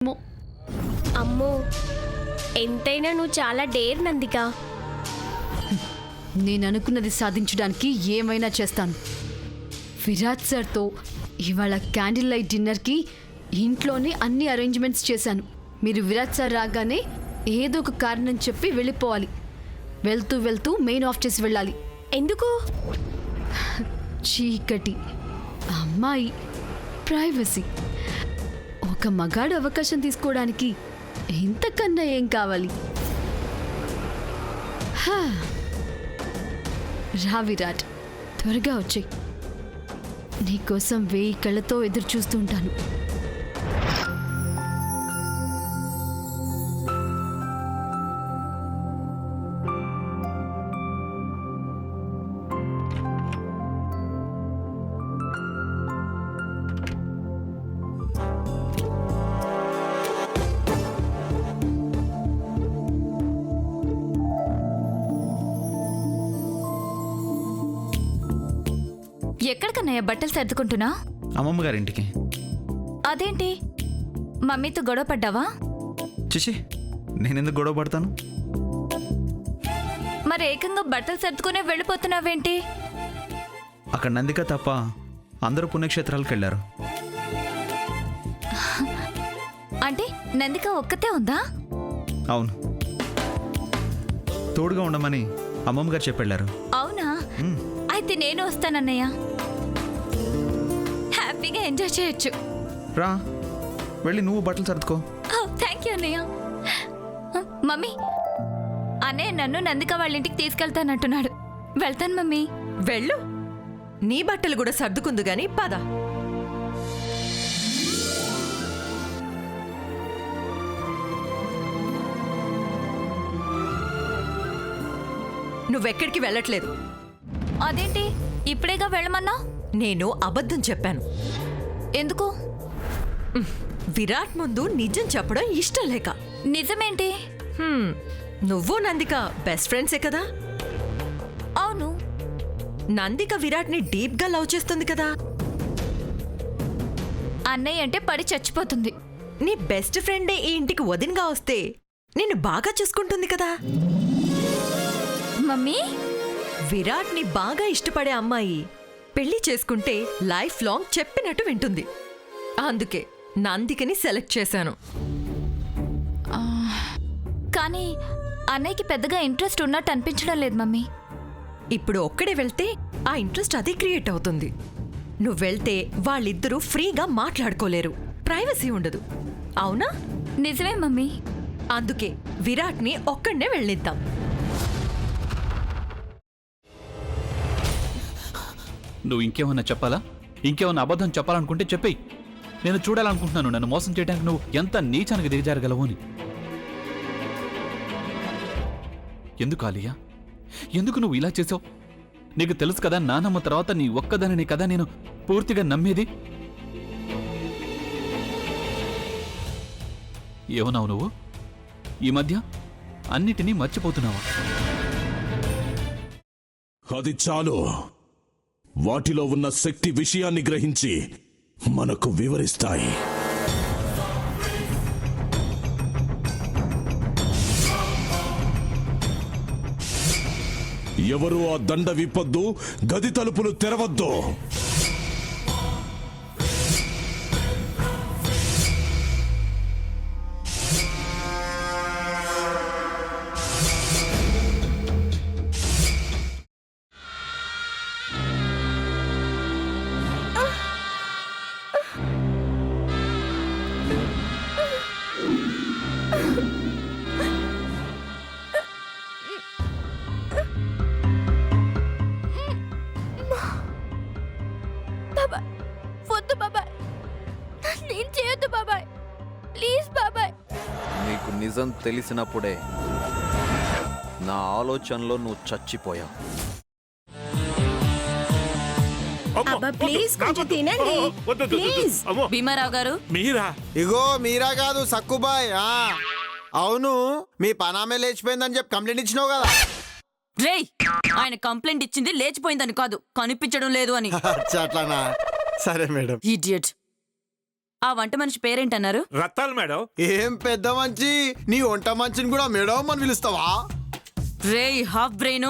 అమ్మో, ఎంతైనా నువ్వు చాలా డేర్ నందిక. నేను అనుకున్నది సాధించడానికి ఏమైనా చేస్తాను. విరాట్ సార్తో ఇవాళ క్యాండిల్ లైట్ డిన్నర్కి ఇంట్లోనే అన్ని అరేంజ్మెంట్స్ చేశాను. మీరు విరాట్ సార్ రాగానే ఏదో ఒక కారణం చెప్పి వెళ్ళిపోవాలి. వెళ్తూ వెళ్తూ మెయిన్ ఆఫ్ చేసి వెళ్ళాలి. ఎందుకు? చీకటి, అమ్మాయి, ప్రైవసీ. ఒక మగాడు అవకాశం తీసుకోవడానికి ఇంతకన్నా ఏం కావాలి? రా విరాట్, త్వరగా వచ్చేయ్. నీకోసం 1000 కళ్ళతో ఎదురు చూస్తూ ఉంటాను. ఎక్కడికన్నయ్య బట్టలు సర్దుకుంటున్నా? అమ్మమ్మ గారింటికి. అదేంటి, మమ్మీతో గొడవ పడ్డావా? చిచి, నేనెందుకు గొడవ పడతాను? మరి ఏకంగా బట్టలు సర్దుకునే వెళ్ళిపోతున్నావేంటి? అక్కడ నందిక తప్ప అందరూ పుణ్యక్షేత్రాలకు వెళ్ళారు. అంటే నందిక ఒక్కతే ఉందా? అవును, తోడుగా ఉండమని అమ్మమ్మ గారు చెప్పెళ్ళారు. అవునా? అయితే నేను వస్తానన్నయ్య. హ్యాపీగా ఎంజాయ్ చేయొచ్చు. రా, వెళ్ళి నువ్వు బట్టలు సర్దుకో. థ్యాంక్ యూ అన్నయ్య. మమ్మీ, అన్నయ్య నన్ను నందిక వాళ్ళ ఇంటికి తీసుకెళ్తానంటున్నాడు. వెళ్తాను మమ్మీ. వెళ్ళు, నీ బట్టలు కూడా సర్దుకుందు గాని పద. నువ్వెక్కడికి వెళ్ళట్లేదు. అదేంటి, ఇప్పుడేగా వెళ్ళమన్నా? నేను అబద్ధం చెప్పాను. ఎందుకు? విరాట్ ముందు నిజం చెప్పడం ఇష్టం లేక. నిజమేంటి? నువ్వు నందిక బెస్ట్ ఫ్రెండ్సే కదా? అవును. నందిక విరాట్ ని డీప్ గా లవ్ చేస్తుంది కదా? అన్నయ్య అంటే పడి చచ్చిపోతుంది. నీ బెస్ట్ ఫ్రెండే ఈ ఇంటికి వదినగా వస్తే నిన్ను బాగా చూసుకుంటుంది కదా? మమ్మీ, విరాట్ ని బాగా ఇష్టపడే అమ్మాయి పెళ్లి చేసుకుంటే లైఫ్ లాంగ్ చెప్పినట్టు వింటుంది. అందుకే నందికని సెలెక్ట్ చేశాను. కానీ అన్నయ్యకి పెద్దగా ఇంట్రెస్ట్ ఉన్నట్టు అనిపించడం లేదు మమ్మీ. ఇప్పుడు ఒక్కడే వెళ్తే ఆ ఇంట్రెస్ట్ అదే క్రియేట్ అవుతుంది. నువ్వు వెళ్తే వాళ్ళిద్దరూ ఫ్రీగా మాట్లాడుకోలేరు, ప్రైవసీ ఉండదు. అవునా? నిజమే మమ్మీ. అందుకే విరాట్ ని ఒక్కడనే వెళ్ళిద్దాం. నువ్వు ఇంకేమన్నా చెప్పాలా? ఇంకేమన్నా అబద్ధం చెప్పాలనుకుంటే చెప్పేయి. నేను చూడాలనుకుంటున్నాను నన్ను మోసం చేయడానికి నువ్వు ఎంత నీచానికి దిగజారగలవు అని. ఎందుకు ఆలియా, ఎందుకు నువ్వు ఇలా చేసావు? నీకు తెలుసు కదా, నానమ్మ తర్వాత నీ ఒక్కదానిని కదా నేను పూర్తిగా నమ్మేది. ఏమన్నావు నువ్వు? ఈ మధ్య అన్నిటినీ మర్చిపోతున్నావా? అది చాలు. వాటిలో ఉన్న శక్తి విషయాన్ని గ్రహించి మనకు వివరిస్తాయి. ఎవరు ఆ దండ విప్పొద్దు, గది తలుపులు తెరవద్దు. వద్దు బాబాయ్, నేను చేయొద్దు బాబాయ్, ప్లీజ్ బాబాయ్. నీకు నిజం తెలిసినప్పుడే నా ఆలోచనలో నువ్వు చచ్చిపోయావు. ప్లీజ్ కొంచెం తినండి. ప్లీజ్. భీమారావు గారు, మీరా? ఇగో మీరా కాదు, సక్కుబాయ్. అవును, మీ పనామే లేచిపోయిందని చెప్పి కంప్లైంట్ ఇచ్చినావు కదా. రేయ్, ఆయన కంప్లైంట్ ఇచ్చింది లేచిపోయిందని కాదు, కనిపించడం లేదు అని. అట్లానా? సరే మేడం. ఇడియట్. ఆ వంట మనిషి పేరేంటన్నారు? రత్తాలు మేడం. ఏం పెద్ద మంచి నీ వంట మంచిని కూడా మేడం అని పిలుస్తావా? రేయ్ హాఫ్ బ్రెయిన్,